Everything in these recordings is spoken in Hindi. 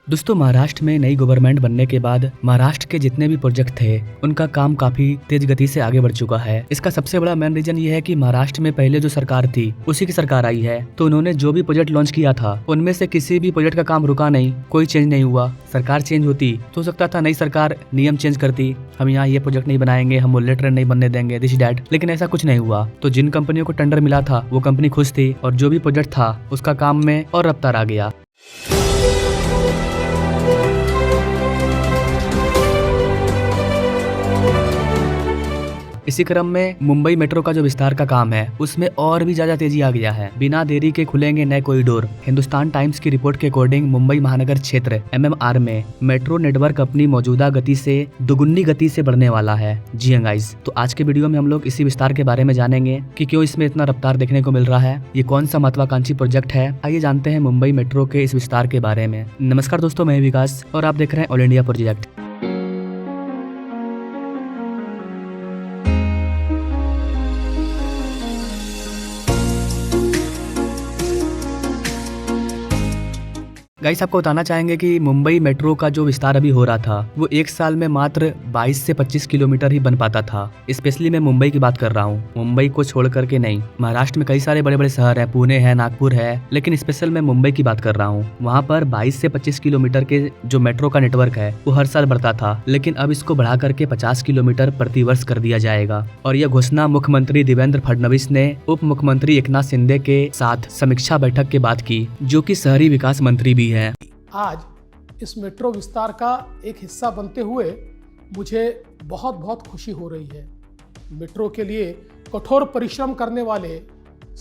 दोस्तों, महाराष्ट्र में नई गवर्नमेंट बनने के बाद महाराष्ट्र के जितने भी प्रोजेक्ट थे उनका काम काफी तेज गति से आगे बढ़ चुका है। इसका सबसे बड़ा मेन रीजन ये है कि महाराष्ट्र में पहले जो सरकार थी उसी की सरकार आई है, तो उन्होंने जो भी प्रोजेक्ट लॉन्च किया था उनमें से किसी भी प्रोजेक्ट का काम रुका नहीं, कोई चेंज नहीं हुआ। सरकार चेंज होती तो हो सकता था नई सरकार नियम चेंज करती, हम यहाँ ये प्रोजेक्ट नहीं बनाएंगे, हम बुलेट ट्रेन नहीं बनने देंगे, दिस डैट, लेकिन ऐसा कुछ नहीं हुआ। तो जिन कंपनियों को टेंडर मिला था वो कंपनी खुश थी और जो भी प्रोजेक्ट था उसका काम में और रफ्तार आ गया। इसी क्रम में मुंबई मेट्रो का जो विस्तार का काम है उसमें और भी ज्यादा तेजी आ गया है। बिना देरी के खुलेंगे नए कॉरिडोर। हिंदुस्तान टाइम्स की रिपोर्ट के अकॉर्डिंग मुंबई महानगर क्षेत्र MMR में मेट्रो नेटवर्क अपनी मौजूदा गति से दुगुनी गति से बढ़ने वाला है। जी हाँ गाइस, तो आज के वीडियो में हम लोग इसी विस्तार के बारे में जानेंगे कि क्यों इसमें इतना रफ्तार देखने को मिल रहा है, ये कौन सा महत्वाकांक्षी प्रोजेक्ट है। आइए जानते हैं मुंबई मेट्रो के इस विस्तार के बारे में। नमस्कार दोस्तों, मैं विकास और आप देख रहे हैं ऑल इंडिया प्रोजेक्ट। गाइस, आपको बताना चाहेंगे कि मुंबई मेट्रो का जो विस्तार अभी हो रहा था वो एक साल में मात्र 22 से 25 किलोमीटर ही बन पाता था। स्पेशली मैं मुंबई की बात कर रहा हूँ, मुंबई को छोड़ करके नहीं। महाराष्ट्र में कई सारे बड़े बड़े शहर है, पुणे है, नागपुर है, लेकिन स्पेशल मैं मुंबई की बात कर रहा हूँ। वहाँ पर 22 से 25 किलोमीटर के जो मेट्रो का नेटवर्क है वो हर साल बढ़ता था, लेकिन अब इसको बढ़ा करके 50 किलोमीटर प्रति वर्ष कर दिया जाएगा। और यह घोषणा मुख्यमंत्री देवेंद्र फडणवीस ने उप मुख्यमंत्री एकनाथ शिंदे के साथ समीक्षा बैठक के बाद की, जो कि शहरी विकास मंत्री भी है। आज इस मेट्रो विस्तार का एक हिस्सा बनते हुए मुझे बहुत बहुत खुशी हो रही है। मेट्रो के लिए कठोर परिश्रम करने वाले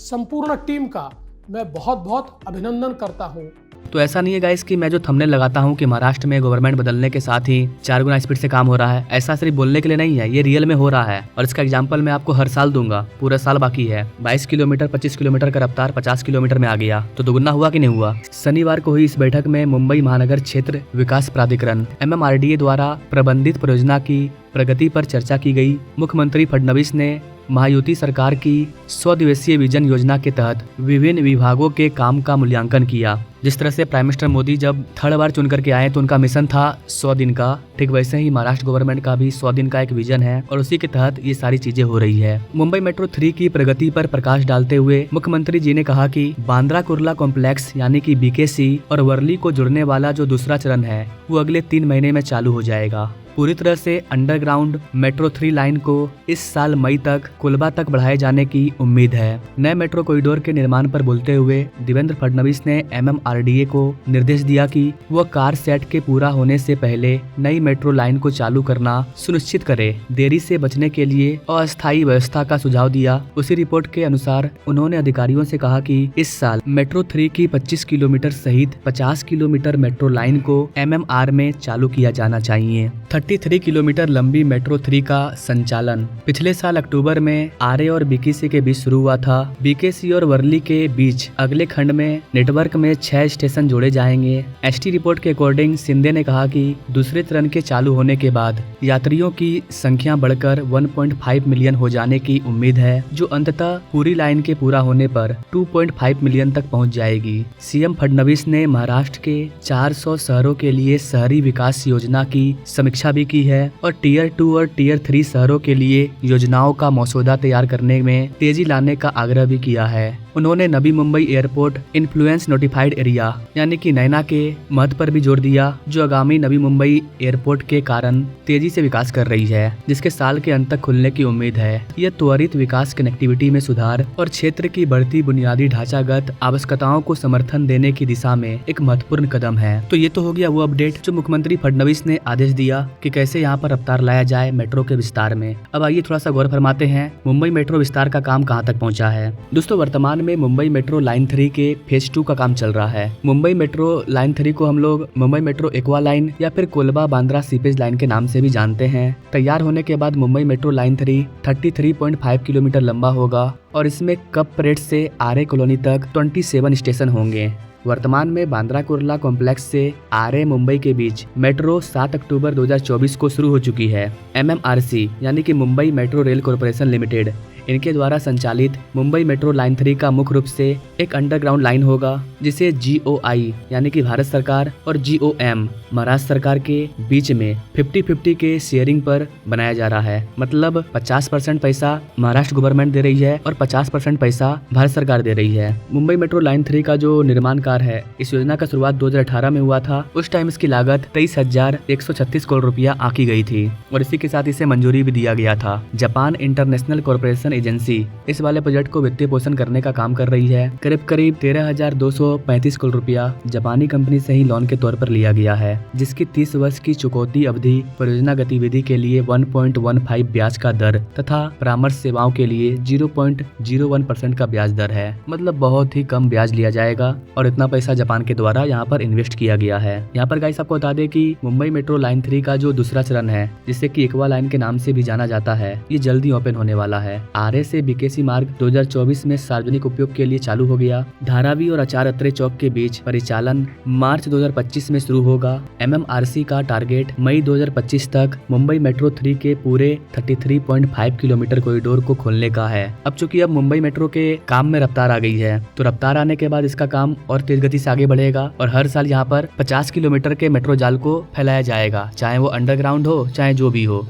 संपूर्ण टीम का मैं बहुत बहुत अभिनंदन करता हूँ। तो ऐसा नहीं है गाइस कि मैं जो थंबनेल लगाता हूँ कि महाराष्ट्र में गवर्नमेंट बदलने के साथ ही 4 गुना स्पीड से काम हो रहा है, ऐसा सिर्फ बोलने के लिए नहीं है, ये रियल में हो रहा है। और इसका एग्जांपल मैं आपको हर साल दूंगा। पूरा साल बाकी है, 22 किलोमीटर 25 किलोमीटर का रफ्तार 50 किलोमीटर में आ गया, तो दोगुना हुआ कि नहीं हुआ। शनिवार को हुई इस बैठक में मुंबई महानगर क्षेत्र विकास प्राधिकरण MMRDA द्वारा प्रबंधित परियोजना की प्रगति पर चर्चा की गई। मुख्यमंत्री फडणवीस ने महायुति सरकार की 100 दिवसीय विजन योजना के तहत विभिन्न विभागों के काम का मूल्यांकन किया। जिस तरह से प्राइम मिनिस्टर मोदी जब थर्ड बार चुन करके आए तो उनका मिशन था 100 दिन का, ठीक वैसे ही महाराष्ट्र गवर्नमेंट का भी 100 दिन का एक विजन है और उसी के तहत ये सारी चीजें हो रही है। मुंबई मेट्रो 3 की प्रगति पर प्रकाश डालते हुए मुख्यमंत्री जी ने कहा कि बांद्रा कुर्ला कॉम्प्लेक्स यानी कि BKC और वर्ली को जुड़ने वाला जो दूसरा चरण है वो अगले 3 महीने में चालू हो जाएगा। पूरी तरह से अंडरग्राउंड मेट्रो 3 लाइन को इस साल मई तक कोलबा तक बढ़ाए जाने की उम्मीद है। नए मेट्रो कॉरिडोर के निर्माण पर बोलते हुए देवेंद्र फडणवीस ने MMRDA को निर्देश दिया कि वह कार सेट के पूरा होने से पहले नई मेट्रो लाइन को चालू करना सुनिश्चित करे। देरी से बचने के लिए अस्थायी व्यवस्था का सुझाव दिया। उसी रिपोर्ट के अनुसार उन्होंने अधिकारियों से कहा कि इस साल मेट्रो 3 की 25 किलोमीटर सहित 50 किलोमीटर मेट्रो लाइन को MMR में चालू किया जाना चाहिए। 33 किलोमीटर लंबी मेट्रो 3 का संचालन पिछले साल अक्टूबर में आरे और BKC के बीच शुरू हुआ था। BKC और वर्ली के बीच अगले खंड में नेटवर्क में 6 स्टेशन जोड़े जाएंगे। ST रिपोर्ट के अकॉर्डिंग शिंदे ने कहा कि दूसरे चरण के चालू होने के बाद यात्रियों की संख्या बढ़कर 1.5 मिलियन हो जाने की उम्मीद है, जो अंततः पूरी लाइन के पूरा होने पर 2.5 मिलियन तक पहुंच जाएगी। CM फडणवीस ने महाराष्ट्र के 400 शहरों के लिए शहरी विकास योजना की समीक्षा भी की है और टियर 2 और टियर 3 शहरों के लिए योजनाओं का मसौदा तैयार करने में तेजी लाने का आग्रह भी किया है। उन्होंने Navi Mumbai airport influence notified area यानी कि नैना के महत्व पर भी जोर दिया, जो आगामी नवी मुंबई एयरपोर्ट के कारण तेजी से विकास कर रही है, जिसके साल के अंत तक खुलने की उम्मीद है। यह त्वरित विकास, कनेक्टिविटी में सुधार और क्षेत्र की बढ़ती बुनियादी ढांचागत आवश्यकताओं को समर्थन देने की दिशा में एक महत्वपूर्ण कदम है। तो ये तो हो गया वो अपडेट जो मुख्यमंत्री फडणवीस ने आदेश दिया कि कैसे यहाँ पर रफ्तार लाया जाए मेट्रो के विस्तार में। अब आइए थोड़ा सा गौर फरमाते हैं मुंबई मेट्रो विस्तार का काम कहाँ तक पहुँचा है। दोस्तों, वर्तमान में मुंबई मेट्रो लाइन 3 के फेज 2 का काम चल रहा है। मुंबई मेट्रो लाइन 3 को हम लोग मुंबई मेट्रो एक्वा लाइन या फिर कोलबा बांद्रा सीपेज लाइन के नाम से भी जानते हैं। तैयार होने के बाद मुंबई मेट्रो लाइन 3 33.5 किलोमीटर लंबा होगा और इसमें कप परेड से आरे कॉलोनी तक 27 स्टेशन होंगे। वर्तमान में बांद्रा कुर्ला कॉम्प्लेक्स से आरे मुंबई के बीच मेट्रो 7 अक्टूबर 2024 को शुरू हो चुकी है। MMRC यानी कि Mumbai metro rail corporation limited इनके द्वारा संचालित मुंबई मेट्रो लाइन 3 का मुख्य रूप से एक अंडरग्राउंड लाइन होगा, जिसे GOI यानी कि भारत सरकार और GOM महाराष्ट्र सरकार के बीच में 50-50 के शेयरिंग पर बनाया जा रहा है। मतलब 50% पैसा महाराष्ट्र गवर्नमेंट दे रही है और 50% पैसा भारत सरकार दे रही है। मुंबई मेट्रो लाइन 3 का जो निर्माण कार्य है, इस योजना का शुरुआत 2018 में हुआ था। उस टाइम इसकी लागत 23,136 करोड़ रुपया आंकी गई थी और इसी के साथ इसे मंजूरी भी दिया गया था। जापान इंटरनेशनल कॉर्पोरेशन एजेंसी इस वाले प्रोजेक्ट को वित्तीय पोषण करने का काम कर रही है। करीब 13,235 करोड़ रुपया जापानी कंपनी से ही लोन के तौर पर लिया गया है, जिसकी 30 वर्ष की चुकौती अवधि, परियोजना गतिविधि के लिए 1.15 ब्याज का दर तथा परामर्श सेवाओं के लिए 0.01% का ब्याज दर है। मतलब बहुत ही कम ब्याज लिया जाएगा और इतना पैसा जापान के द्वारा यहाँ पर इन्वेस्ट किया गया है। यहाँ पर गाइस आपको बता दें कि मुंबई मेट्रो लाइन 3 का जो दूसरा चरण है, जिसे कि एक्वा लाइन के नाम से भी जाना जाता है, ये जल्दी ओपन होने वाला है। आरए से बीकेसी मार्ग 2024 में सार्वजनिक उपयोग के लिए चालू हो गया। धारावी और आचार्य अत्रे चौक के बीच परिचालन मार्च 2025 में शुरू होगा। MMRC का टारगेट मई 2025 तक मुंबई मेट्रो 3 के पूरे 33.5 किलोमीटर कॉरिडोर को खोलने का है। अब चूंकि अब मुंबई मेट्रो के काम में रफ्तार आ गई है, तो रफ्तार आने के बाद इसका काम और तेज गति से आगे बढ़ेगा और हर साल यहाँ पर 50 किलोमीटर के मेट्रो जाल को फैलाया जाएगा, चाहे वो अंडरग्राउंड हो चाहे जो भी हो।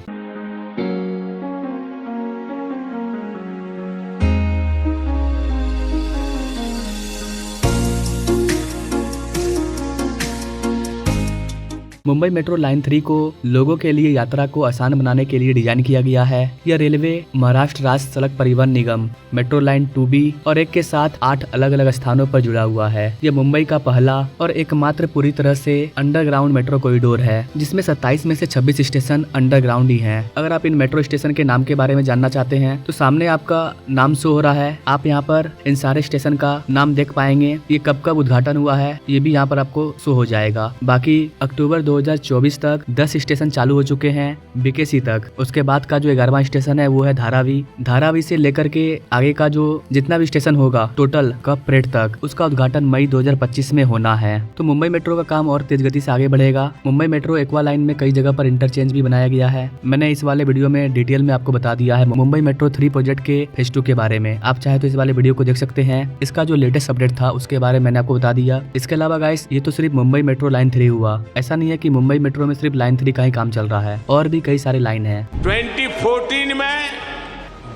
मुंबई मेट्रो लाइन 3 को लोगों के लिए यात्रा को आसान बनाने के लिए डिजाइन किया गया है। यह रेलवे, महाराष्ट्र राज्य सड़क परिवहन निगम, मेट्रो लाइन 2B और 1 के साथ 8 अलग अलग स्थानों पर जुड़ा हुआ है। यह मुंबई का पहला और एकमात्र पूरी तरह से अंडरग्राउंड मेट्रो कॉरिडोर है, जिसमें 27 में से 26 स्टेशन अंडरग्राउंड ही हैं। अगर आप इन मेट्रो स्टेशन के नाम के बारे में जानना चाहते हैं तो सामने आपका नाम शो हो रहा है। आप यहाँ पर इन सारे स्टेशन का नाम देख पाएंगे। ये कब कब उद्घाटन हुआ है ये भी यहाँ पर आपको शो हो जाएगा। बाकी अक्टूबर 2024 तक 10 स्टेशन चालू हो चुके हैं बीकेसी तक। उसके बाद का जो 11वां स्टेशन है वो है धारावी। धारावी से लेकर के आगे का जो जितना भी स्टेशन होगा टोटल कपरेट तक, उसका उद्घाटन मई 2025 में होना है। तो मुंबई मेट्रो का काम और तेज गति से आगे बढ़ेगा। मुंबई मेट्रो एक्वा लाइन में कई जगह पर इंटरचेंज भी बनाया गया है। मैंने इस वाले वीडियो में डिटेल में आपको बता दिया है मुंबई मेट्रो 3 प्रोजेक्ट के फेज 2 के बारे में। आप चाहे तो इस वाले वीडियो को देख सकते हैं। इसका जो लेटेस्ट अपडेट था उसके बारे में मैंने आपको बता दिया। इसके अलावा गाइस, ये तो सिर्फ मुंबई मेट्रो लाइन 3 हुआ। ऐसा नहीं है कि मुंबई मेट्रो में सिर्फ लाइन 3 का ही काम चल रहा है, और भी कई सारे लाइन है। 2014 में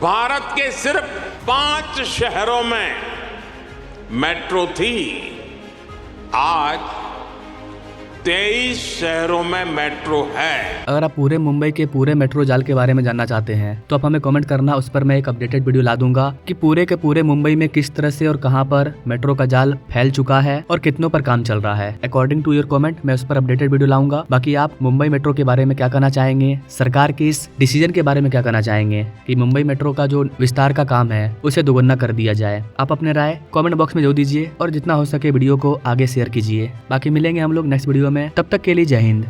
भारत के सिर्फ 5 शहरों में मेट्रो थी। आज 23 शहरों में मेट्रो है। अगर आप पूरे मुंबई के पूरे मेट्रो जाल के बारे में जानना चाहते हैं तो आप हमें कमेंट करना, उस पर मैं एक अपडेटेड वीडियो ला दूंगा कि पूरे के पूरे मुंबई में किस तरह से और कहां पर मेट्रो का जाल फैल चुका है और कितनों पर काम चल रहा है। अकॉर्डिंग टू योर कमेंट मैं उस पर अपडेटेड वीडियो लाऊंगा। बाकी आप मुंबई मेट्रो के बारे में क्या कहना चाहेंगे, सरकार के इस डिसीजन के बारे में क्या कहना चाहेंगे कि मुंबई मेट्रो का जो विस्तार का काम है उसे दोगुना कर दिया जाए। आप अपने राय कॉमेंट बॉक्स में जरूर दीजिए और जितना हो सके वीडियो को आगे शेयर कीजिए। बाकी मिलेंगे हम लोग नेक्स्ट वीडियो में, तब तक के लिए जय हिंद।